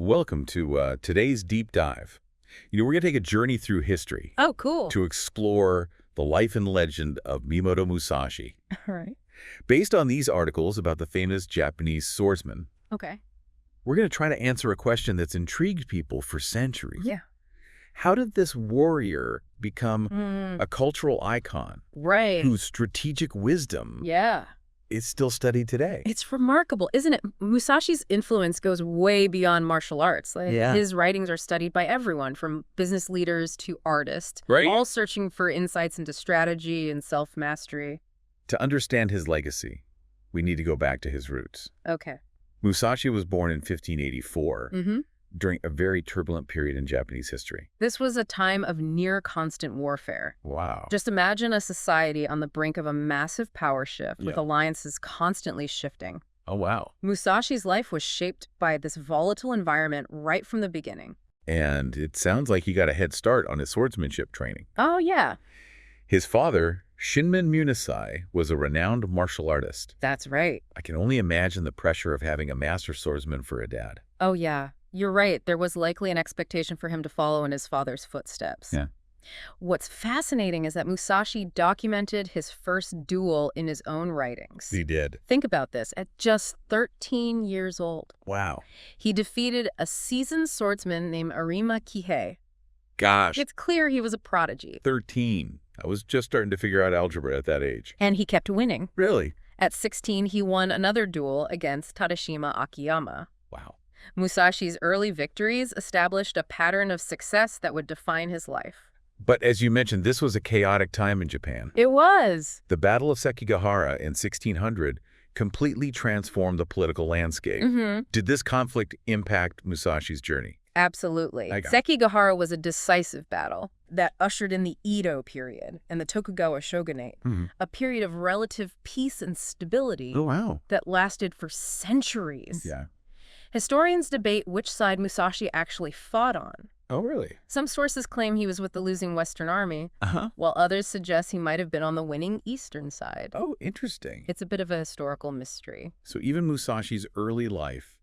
Welcome to today's deep dive. We're going to take a journey through history Oh, cool. to explore the life and legend of Miyamoto Musashi. All right. Based on these articles about the famous Japanese swordsman, Okay. we're going to try to answer a question that's intrigued people for centuries. Yeah. How did this warrior become Mm, a cultural icon right. whose strategic wisdom Yeah. is still studied today? It's remarkable, isn't it? Musashi's influence goes way beyond martial arts. Yeah. His writings are studied by everyone, from business leaders to artists, Right. all searching for insights into strategy and self-mastery. To understand his legacy, we need to go back to his roots. Okay. Musashi was born in 1584. Mm-hmm. During a very turbulent period in Japanese history. This was a time of near constant warfare. Wow. Just imagine a society on the brink of a massive power shift with Yeah. alliances constantly shifting. Oh, wow. Musashi's life was shaped by this volatile environment right from the beginning. And it sounds like he got a head start on his swordsmanship training. Oh, yeah. His father, Shinmen Munisai, was a renowned martial artist. That's right. I can only imagine the pressure of having a master swordsman for a dad. Oh, yeah. You're right. There was likely an expectation for him to follow in his father's footsteps. Yeah. What's fascinating is that Musashi documented his first duel in his own writings. He did. Think about this. At just 13 years old, Wow. he defeated a seasoned swordsman named Arima Kihei. Gosh. It's clear he was a prodigy. 13. I was just starting to figure out algebra at that age. And he kept winning. Really? At 16, he won another duel against Tadashima Akiyama. Wow. Musashi's early victories established a pattern of success that would define his life. But as you mentioned, this was a chaotic time in Japan. It was. The Battle of Sekigahara in 1600 completely transformed the political landscape. Mm-hmm. Did this conflict impact Musashi's journey? Absolutely. I got Sekigahara was a decisive battle that ushered in the Edo period and the Tokugawa shogunate, a period of relative peace and stability Oh, wow. that lasted for centuries. Yeah. Historians debate which side Musashi actually fought on. Oh, really? Some sources claim he was with the losing Western Army, Uh-huh. while others suggest he might have been on the winning Eastern side. Oh, interesting. It's a bit of a historical mystery. So even Musashi's early life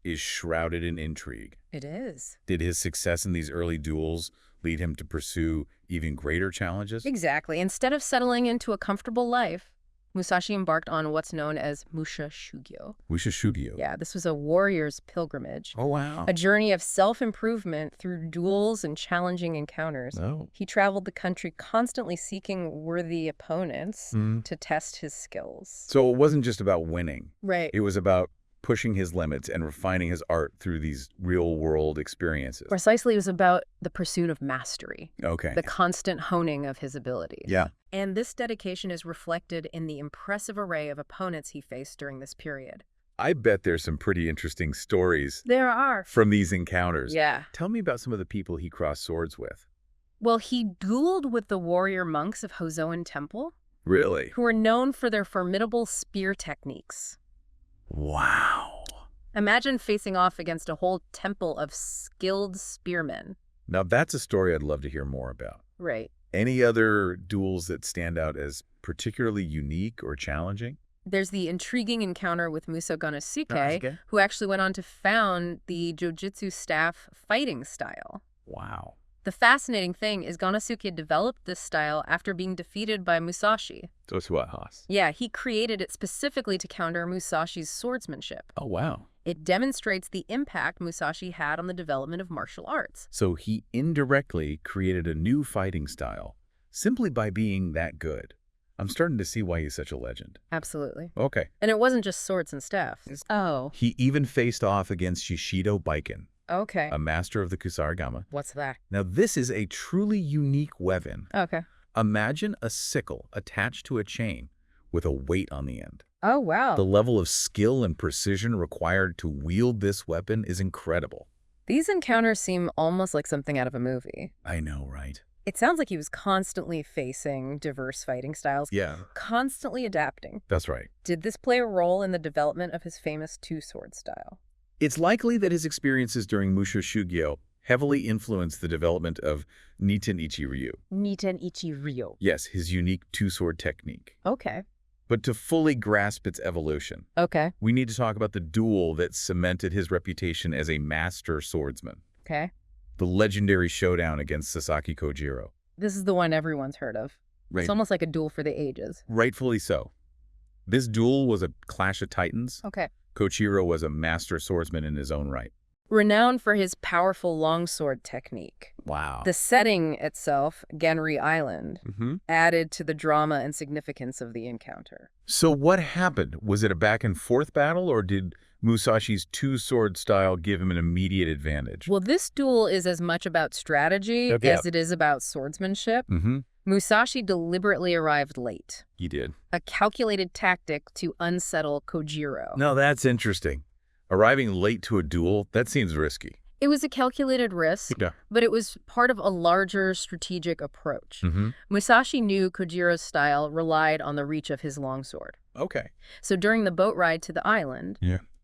is shrouded in intrigue. It is. Did his success in these early duels lead him to pursue even greater challenges? Exactly. Instead of settling into a comfortable life, Musashi embarked on what's known as Musha Shugyo. Wushishugyo. Yeah, this was a warrior's pilgrimage, Oh, wow. a journey of self-improvement through duels and challenging encounters. Oh. He traveled the country constantly seeking worthy opponents to test his skills. So it wasn't just about winning. Right. It was about pushing his limits and refining his art through these real-world experiences. Precisely, it was about the pursuit of mastery, Okay. the constant honing of his abilities. Yeah. And this dedication is reflected in the impressive array of opponents he faced during this period. I bet there's some pretty interesting stories There are. from these encounters. Yeah. Tell me about some of the people he crossed swords with. Well, he dueled with the warrior monks of Hozoen Temple, Really? who were known for their formidable spear techniques. Wow. Imagine facing off against a whole temple of skilled spearmen. Now that's a story I'd love to hear more about. Right. Any other duels that stand out as particularly unique or challenging? There's the intriguing encounter with Muso Ganosuke, Ganosuke? who actually went on to found the Jojutsu staff fighting style. Wow. The fascinating thing is Ganosuke developed this style after being defeated by Musashi. Tosuahas. Yeah, he created it specifically to counter Musashi's swordsmanship. Oh, wow. It demonstrates the impact Musashi had on the development of martial arts. So he indirectly created a new fighting style simply by being that good. I'm starting to see why he's such a legend. Absolutely. Okay. And it wasn't just swords and staff. Oh. He even faced off against Shishido Baiken, Okay. a master of the Kusarigama. What's that? Now, this is a truly unique weapon. Okay. Imagine a sickle attached to a chain with a weight on the end. Oh, wow. The level of skill and precision required to wield this weapon is incredible. These encounters seem almost like something out of a movie. I know, right? It sounds like he was constantly facing diverse fighting styles, Yeah, constantly adapting. that's right. Did this play a role in the development of his famous two-sword style? It's likely that his experiences during Musho Shugyo heavily influenced the development of Niten Ichi Ryu. Niten Ichi Ryo. Yes, his unique two-sword technique. Okay. But to fully grasp its evolution, Okay. we need to talk about the duel that cemented his reputation as a master swordsman. Okay. The legendary showdown against Sasaki Kojiro. This is the one everyone's heard of. Right. It's almost like a duel for the ages. Rightfully so. This duel was a clash of titans. Okay. Kojiro was a master swordsman in his own right. Renowned for his powerful longsword technique. Wow. The setting itself, Genri Island, added to the drama and significance of the encounter. So what happened? Was it a back-and-forth battle, or did Musashi's two-sword style give him an immediate advantage? Well, this duel is as much about strategy as it is about swordsmanship. Musashi deliberately arrived late. He did. A calculated tactic to unsettle Kojiro. No, that's interesting. Arriving late to a duel, that seems risky. It was a calculated risk, but it was part of a larger strategic approach. Musashi knew Kojiro's style relied on the reach of his longsword. Okay. So during the boat ride to the island,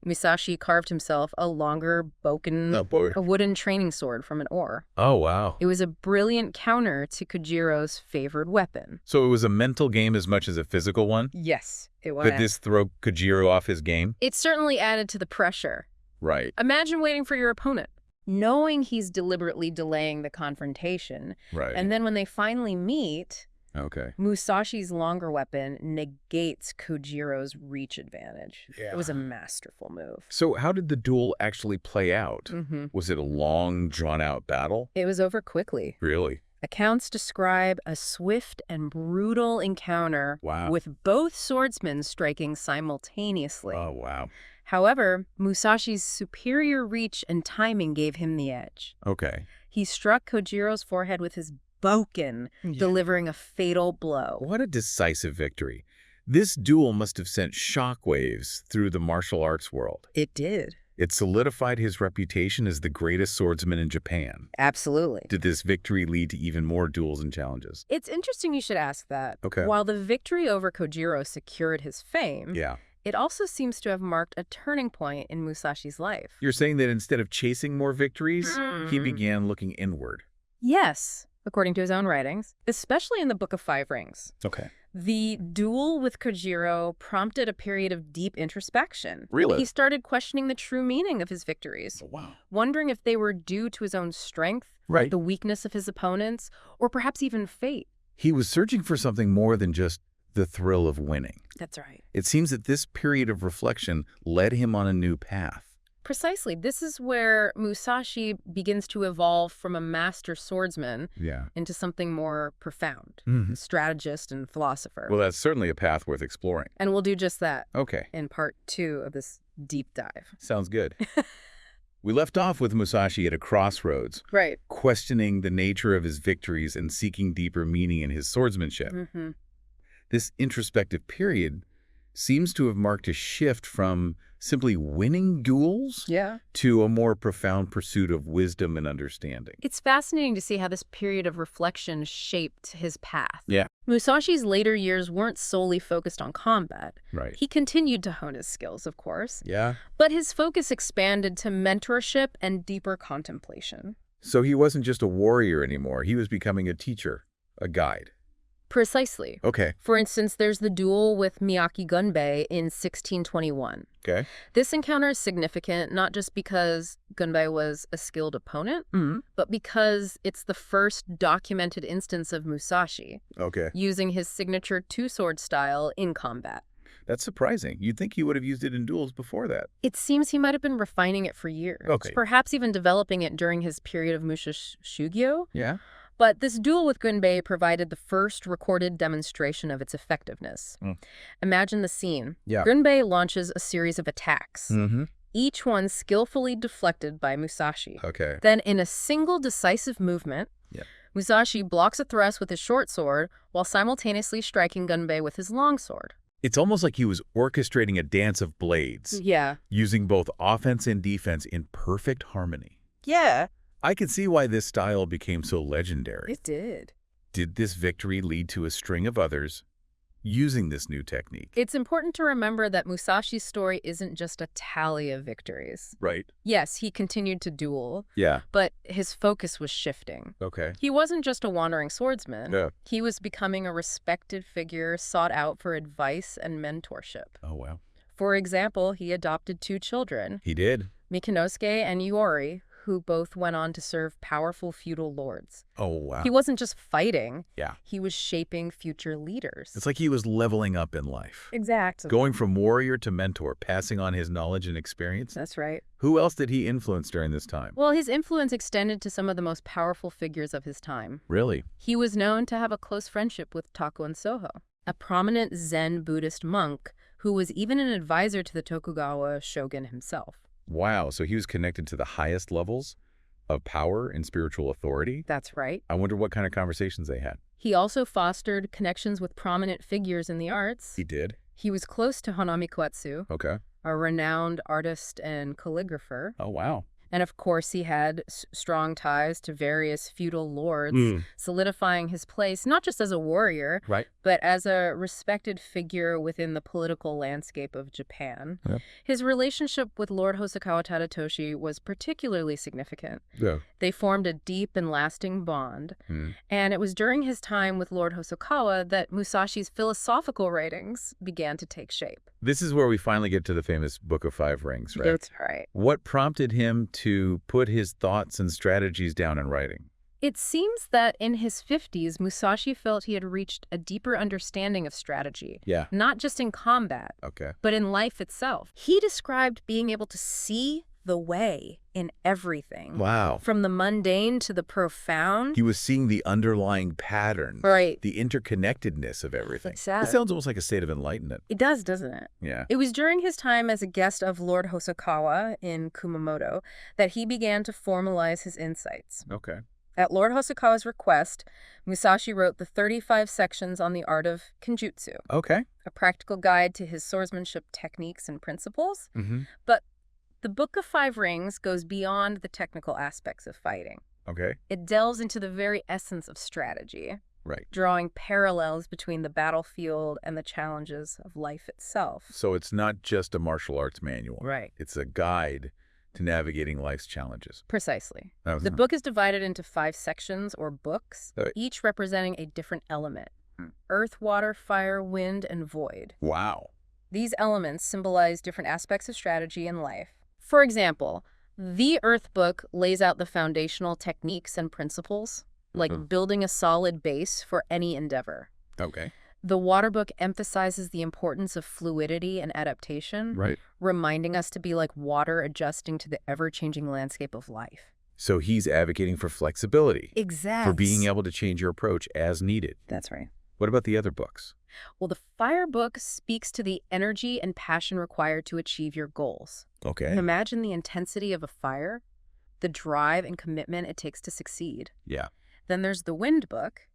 Musashi carved himself a longer bokken, a wooden training sword from an oar. Oh, wow. It was a brilliant counter to Kojiro's favored weapon. So it was a mental game as much as a physical one? Yes, it was. Could this throw Kojiro off his game? It certainly added to the pressure. Right. Imagine waiting for your opponent, knowing he's deliberately delaying the confrontation. Right. And then when they finally meet, okay, Musashi's longer weapon negates Kojiro's reach advantage. Yeah. It was a masterful move. So how did the duel actually play out? Was it a long, drawn-out battle? It was over quickly. Really? Accounts describe a swift and brutal encounter with both swordsmen striking simultaneously. Oh, wow. However, Musashi's superior reach and timing gave him the edge. Okay. He struck Kojiro's forehead with his bokken, delivering a fatal blow. What a decisive victory. This duel must have sent shockwaves through the martial arts world. It did. It solidified his reputation as the greatest swordsman in Japan. Absolutely. Did this victory lead to even more duels and challenges? It's interesting you should ask that. Okay. While the victory over Kojiro secured his fame, it also seems to have marked a turning point in Musashi's life. You're saying that instead of chasing more victories, he began looking inward. Yes, according to his own writings, especially in the Book of Five Rings. Okay. The duel with Kojiro prompted a period of deep introspection. Really? He started questioning the true meaning of his victories. Wow. Wondering if they were due to his own strength, the weakness of his opponents, or perhaps even fate. He was searching for something more than just the thrill of winning. That's right. It seems that this period of reflection led him on a new path. Precisely. This is where Musashi begins to evolve from a master swordsman into something more profound, a strategist and philosopher. Well, that's certainly a path worth exploring. And we'll do just that in part 2 of this deep dive. Sounds good. We left off with Musashi at a crossroads, questioning the nature of his victories and seeking deeper meaning in his swordsmanship. This introspective period seems to have marked a shift from simply winning duels to a more profound pursuit of wisdom and understanding. It's fascinating to see how this period of reflection shaped his path. Musashi's later years weren't solely focused on combat. He continued to hone his skills, of course. But his focus expanded to mentorship and deeper contemplation. So he wasn't just a warrior anymore. He was becoming a teacher, a guide. Precisely. Okay. For instance, there's the duel with Miyaki Gunbei in 1621. Okay. This encounter is significant not just because Gunbei was a skilled opponent, but because it's the first documented instance of Musashi using his signature two-sword style in combat. That's surprising. You'd think he would have used it in duels before that. It seems he might have been refining it for years, perhaps even developing it during his period of Musha Shugyo. But this duel with Gunbei provided the first recorded demonstration of its effectiveness. Imagine the scene. Gunbei launches a series of attacks, each one skillfully deflected by Musashi. Then in a single decisive movement, Musashi blocks a thrust with his short sword while simultaneously striking Gunbei with his long sword. It's almost like he was orchestrating a dance of blades, using both offense and defense in perfect harmony. I can see why this style became so legendary. It did. Did this victory lead to a string of others, using this new technique. It's important to remember that Musashi's story isn't just a tally of victories. Right. Yes, he continued to duel. Yeah. But his focus was shifting. Okay. He wasn't just a wandering swordsman. Yeah. He was becoming a respected figure sought out for advice and mentorship. Oh, wow. For example, he adopted 2 children. He did. Mikinosuke and Iori, who both went on to serve powerful feudal lords. Oh, wow. He wasn't just fighting. Yeah. He was shaping future leaders. It's like he was leveling up in life. Exactly. Going from warrior to mentor, passing on his knowledge and experience. That's right. Who else did he influence during this time? Well, his influence extended to some of the most powerful figures of his time. Really? He was known to have a close friendship with Takuan Soho, a prominent Zen Buddhist monk who was even an advisor to the Tokugawa shogun himself. Wow, so he was connected to the highest levels of power and spiritual authority? That's right. I wonder what kind of conversations they had. He also fostered connections with prominent figures in the arts. He did? He was close to Hanami Koetsu, Okay. a renowned artist and calligrapher. Oh, wow. And of course, he had strong ties to various feudal lords, solidifying his place not just as a warrior, right, but as a respected figure within the political landscape of Japan. Yep. His relationship with Lord Hosokawa Tadatoshi was particularly significant. Yeah. They formed a deep and lasting bond. And it was during his time with Lord Hosokawa that Musashi's philosophical writings began to take shape. This is where we finally get to the famous Book of Five Rings, right? That's right. What prompted him to put his thoughts and strategies down in writing? It seems that in his 50s, Musashi felt he had reached a deeper understanding of strategy. Yeah. Not just in combat, but in life itself. He described being able to see the way in everything. Wow. From the mundane to the profound. He was seeing the underlying patterns. Right. The interconnectedness of everything. Exactly. It sounds almost like a state of enlightenment. It does, doesn't it? Yeah. It was during his time as a guest of Lord Hosokawa in Kumamoto that he began to formalize his insights. Okay. At Lord Hosokawa's request, Musashi wrote the 35 sections on the art of Kenjutsu. Okay. A practical guide to his swordsmanship techniques and principles. But the Book of Five Rings goes beyond the technical aspects of fighting. Okay. It delves into the very essence of strategy. Right. Drawing parallels between the battlefield and the challenges of life itself. So it's not just a martial arts manual. Right. It's a guide to navigating life's challenges. Precisely. The book is divided into 5 sections or books, each representing a different element. Earth, water, fire, wind, and void. Wow. These elements symbolize different aspects of strategy in life. For example, the Earth book lays out the foundational techniques and principles, like building a solid base for any endeavor. Okay. The Water book emphasizes the importance of fluidity and adaptation, reminding us to be like water adjusting to the ever-changing landscape of life. So he's advocating for flexibility. Exactly. For being able to change your approach as needed. That's right. What about the other books? Well, the Fire book speaks to the energy and passion required to achieve your goals. Okay. Imagine the intensity of a fire, the drive and commitment it takes to succeed. Yeah. Then there's the Wind book,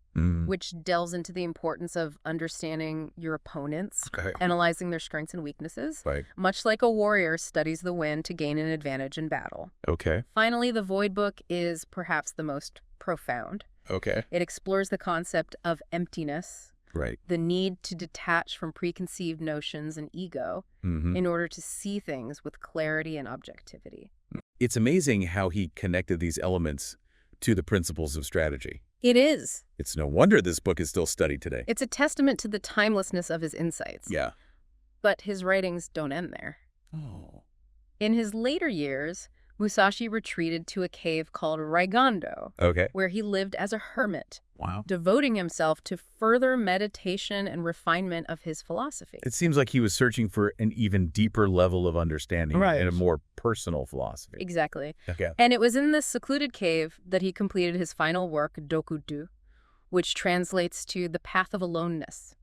which delves into the importance of understanding your opponents, analyzing their strengths and weaknesses, much like a warrior studies the wind to gain an advantage in battle. Okay. Finally, the Void book is perhaps the most profound. Okay. It explores the concept of emptiness, the need to detach from preconceived notions and ego in order to see things with clarity and objectivity. It's amazing how he connected these elements to the principles of strategy. It is. It's no wonder this book is still studied today. It's a testament to the timelessness of his insights. Yeah. But his writings don't end there. Oh. In his later years, Musashi retreated to a cave called Raigando, where he lived as a hermit, devoting himself to further meditation and refinement of his philosophy. It seems like he was searching for an even deeper level of understanding and a more personal philosophy. Exactly. Okay. And it was in this secluded cave that he completed his final work, Dokudu, which translates to the path of aloneness.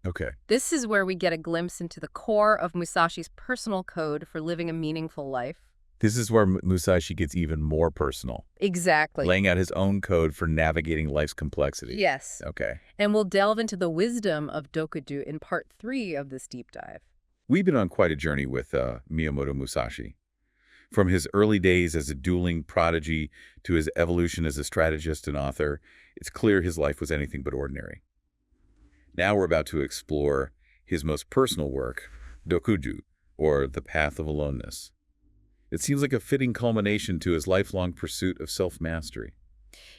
Okay. This is where we get a glimpse into the core of Musashi's personal code for living a meaningful life. This is where Musashi gets even more personal. Exactly. Laying out his own code for navigating life's complexity. Yes. Okay. And we'll delve into the wisdom of Dokudu in part 3 of this deep dive. We've been on quite a journey with Miyamoto Musashi. From his early days as a dueling prodigy to his evolution as a strategist and author, it's clear his life was anything but ordinary. Now we're about to explore his most personal work, Dokuju, or The Path of Aloneness. It seems like a fitting culmination to his lifelong pursuit of self-mastery.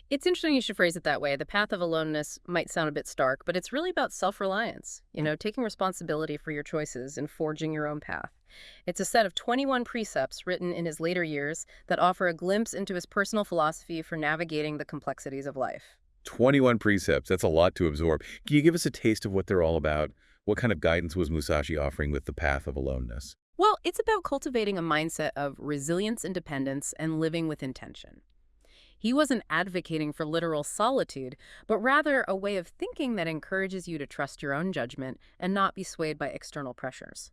It's interesting you should phrase it that way. The path of aloneness might sound a bit stark, but it's really about self-reliance, taking responsibility for your choices and forging your own path. It's a set of 21 precepts written in his later years that offer a glimpse into his personal philosophy for navigating the complexities of life. 21 precepts, that's a lot to absorb. Can you give us a taste of what they're all about? What kind of guidance was Musashi offering with The Path of Aloneness? Well, it's about cultivating a mindset of resilience, independence, and living with intention. He wasn't advocating for literal solitude, but rather a way of thinking that encourages you to trust your own judgment and not be swayed by external pressures.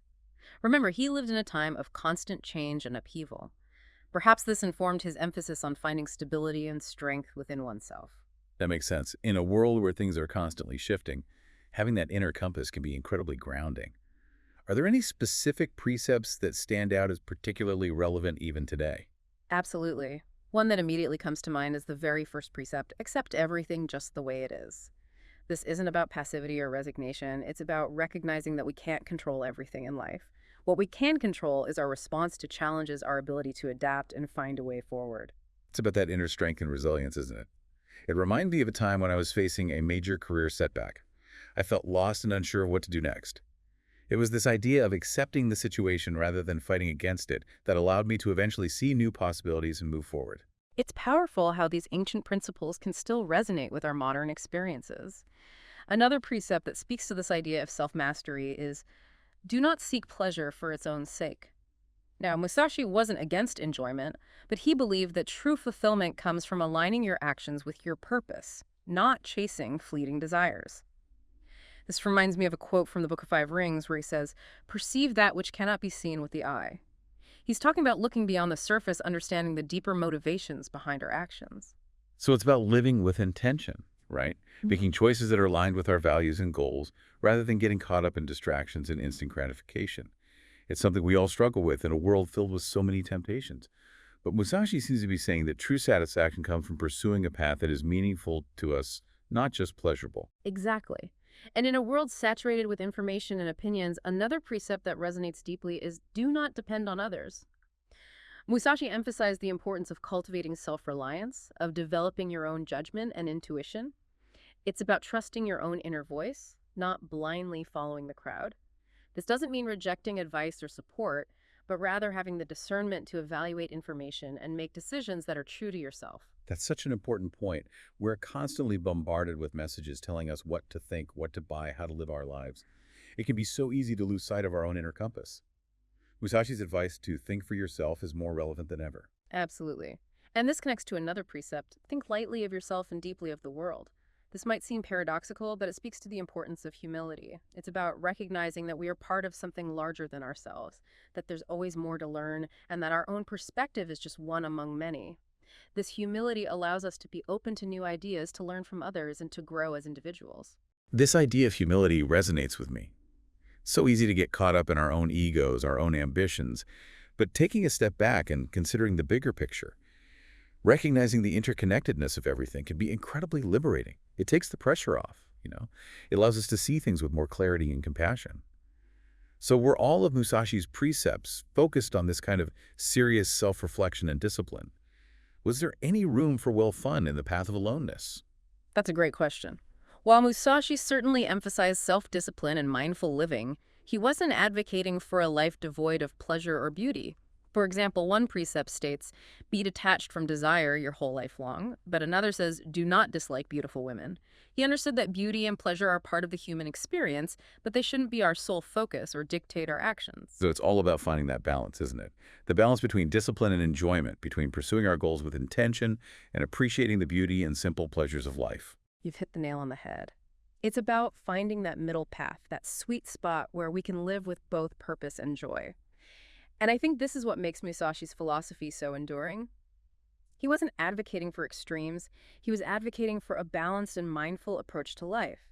Remember, he lived in a time of constant change and upheaval. Perhaps this informed his emphasis on finding stability and strength within oneself. That makes sense. In a world where things are constantly shifting, having that inner compass can be incredibly grounding. Are there any specific precepts that stand out as particularly relevant even today? Absolutely. One that immediately comes to mind is the very first precept: accept everything just the way it is. This isn't about passivity or resignation. It's about recognizing that we can't control everything in life. What we can control is our response to challenges, our ability to adapt and find a way forward. It's about that inner strength and resilience, isn't it? It reminded me of a time when I was facing a major career setback. I felt lost and unsure of what to do next. It was this idea of accepting the situation rather than fighting against it that allowed me to eventually see new possibilities and move forward. It's powerful how these ancient principles can still resonate with our modern experiences. Another precept that speaks to this idea of self-mastery is, do not seek pleasure for its own sake. Now, Musashi wasn't against enjoyment, but he believed that true fulfillment comes from aligning your actions with your purpose, not chasing fleeting desires. This reminds me of a quote from the Book of Five Rings where he says, "Perceive that which cannot be seen with the eye." He's talking about looking beyond the surface, understanding the deeper motivations behind our actions. So it's about living with intention, right? Making choices that are aligned with our values and goals rather than getting caught up in distractions and instant gratification. It's something we all struggle with in a world filled with so many temptations. But Musashi seems to be saying that true satisfaction comes from pursuing a path that is meaningful to us, not just pleasurable. Exactly. And in a world saturated with information and opinions, another precept that resonates deeply is do not depend on others. Musashi emphasized the importance of cultivating self-reliance, of developing your own judgment and intuition. It's about trusting your own inner voice, not blindly following the crowd. This doesn't mean rejecting advice or support, but rather having the discernment to evaluate information and make decisions that are true to yourself. That's such an important point. We're constantly bombarded with messages telling us what to think, what to buy, how to live our lives. It can be so easy to lose sight of our own inner compass. Musashi's advice to think for yourself is more relevant than ever. Absolutely. And this connects to another precept: think lightly of yourself and deeply of the world. This might seem paradoxical, but it speaks to the importance of humility. It's about recognizing that we are part of something larger than ourselves, that there's always more to learn, and that our own perspective is just one among many. This humility allows us to be open to new ideas, to learn from others, and to grow as individuals. This idea of humility resonates with me. So easy to get caught up in our own egos, our own ambitions, but taking a step back and considering the bigger picture, recognizing the interconnectedness of everything can be incredibly liberating. It takes the pressure off, It allows us to see things with more clarity and compassion. So were all of Musashi's precepts focused on this kind of serious self-reflection and discipline? Was there any room for, fun in the path of aloneness? That's a great question. While Musashi certainly emphasized self-discipline and mindful living, he wasn't advocating for a life devoid of pleasure or beauty. For example, one precept states, be detached from desire your whole life long, but another says, do not dislike beautiful women. He understood that beauty and pleasure are part of the human experience, but they shouldn't be our sole focus or dictate our actions. So it's all about finding that balance, isn't it? The balance between discipline and enjoyment, between pursuing our goals with intention and appreciating the beauty and simple pleasures of life. You've hit the nail on the head. It's about finding that middle path, that sweet spot where we can live with both purpose and joy. And I think this is what makes Musashi's philosophy so enduring. He wasn't advocating for extremes. He was advocating for a balanced and mindful approach to life.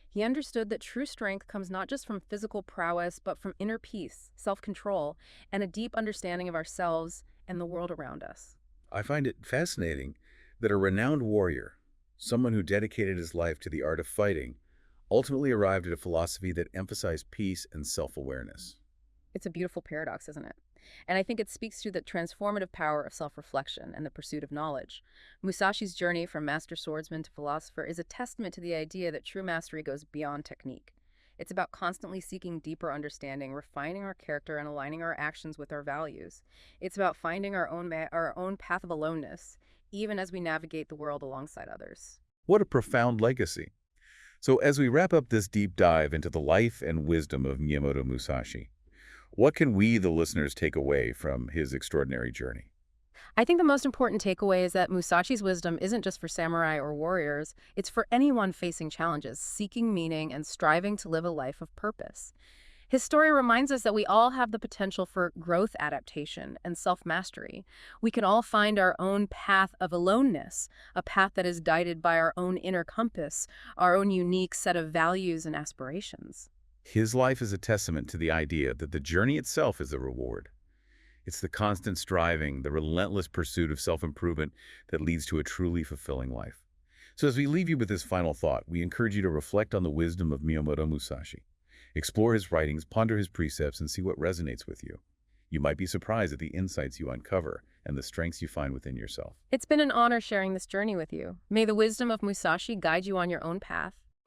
He understood that true strength comes not just from physical prowess, but from inner peace, self-control, and a deep understanding of ourselves and the world around us. I find it fascinating that a renowned warrior, someone who dedicated his life to the art of fighting, ultimately arrived at a philosophy that emphasized peace and self-awareness. It's a beautiful paradox, isn't it? And I think it speaks to the transformative power of self-reflection and the pursuit of knowledge. Musashi's journey from master swordsman to philosopher is a testament to the idea that true mastery goes beyond technique. It's about constantly seeking deeper understanding, refining our character, and aligning our actions with our values. It's about finding our own path of aloneness, even as we navigate the world alongside others. What a profound legacy. So as we wrap up this deep dive into the life and wisdom of Miyamoto Musashi, what can we, the listeners, take away from his extraordinary journey? I think the most important takeaway is that Musashi's wisdom isn't just for samurai or warriors, it's for anyone facing challenges, seeking meaning, and striving to live a life of purpose. His story reminds us that we all have the potential for growth, adaptation, and self-mastery. We can all find our own path of aloneness, a path that is guided by our own inner compass, our own unique set of values and aspirations. His life is a testament to the idea that the journey itself is a reward. It's the constant striving, the relentless pursuit of self-improvement that leads to a truly fulfilling life. So as we leave you with this final thought, we encourage you to reflect on the wisdom of Miyamoto Musashi. Explore his writings, ponder his precepts, and see what resonates with you. You might be surprised at the insights you uncover and the strengths you find within yourself. It's been an honor sharing this journey with you. May the wisdom of Musashi guide you on your own path,